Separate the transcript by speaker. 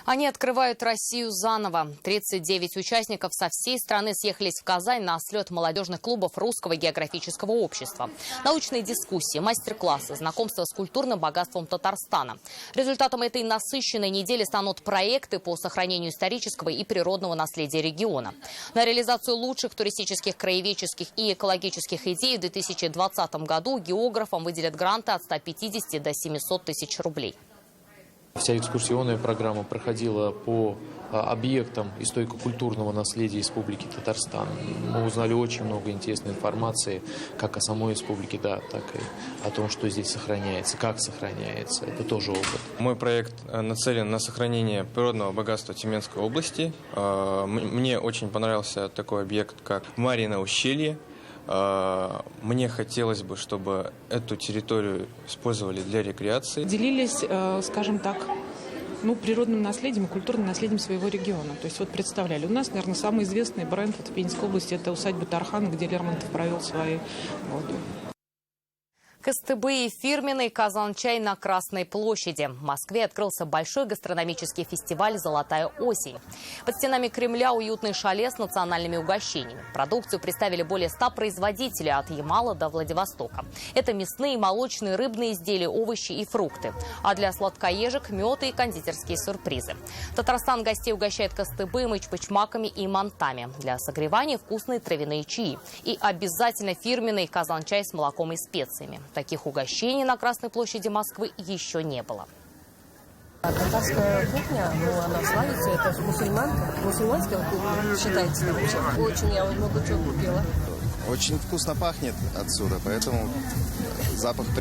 Speaker 1: Они открывают Россию заново. 39 участников со всей страны съехались в Казань на слет молодежных клубов Русского географического общества. Научные дискуссии, мастер-классы, знакомство с культурным богатством Татарстана. Результатом этой насыщенной недели станут проекты по сохранению исторического и природного наследия региона. На реализацию лучших туристических, краеведческих и экологических идей в 2020 году географам выделят гранты от 150 до 700 тысяч рублей.
Speaker 2: Вся экскурсионная программа проходила по объектам историко-культурного наследия Республики Татарстан. Мы узнали очень много интересной информации как о самой республике, да, так и о том, что здесь сохраняется, как сохраняется. Это тоже опыт.
Speaker 3: Мой проект нацелен на сохранение природного богатства Тюменской области. Мне очень понравился такой объект, как Марьино ущелье. Мне хотелось бы, чтобы эту территорию использовали для рекреации.
Speaker 4: Делились, скажем так, природным наследием и культурным наследием своего региона. То есть вот представляли. У нас, наверное, самый известный бренд в Пензенской области – это усадьба Тархана, где Лермонтов провел свои годы.
Speaker 1: КСТБ и фирменный «Казан-чай» на Красной площади. В Москве открылся большой гастрономический фестиваль «Золотая осень». Под стенами Кремля уютный шале с национальными угощениями. Продукцию представили более 100 производителей от Ямала до Владивостока. Это мясные, молочные, рыбные изделия, овощи и фрукты. А для сладкоежек – мед и кондитерские сюрпризы. Татарстан гостей угощает КСТБ, мыч-пычмаками и мантами. Для согревания вкусные травяные чаи. И обязательно фирменный «Казан-чай» с молоком и специями. Таких угощений на Красной площади Москвы еще не было.
Speaker 5: Татарская кухня, она славится, это мусульманская кухня, считается вообще. Очень я много чего купила.
Speaker 6: Очень вкусно пахнет отсюда, поэтому запах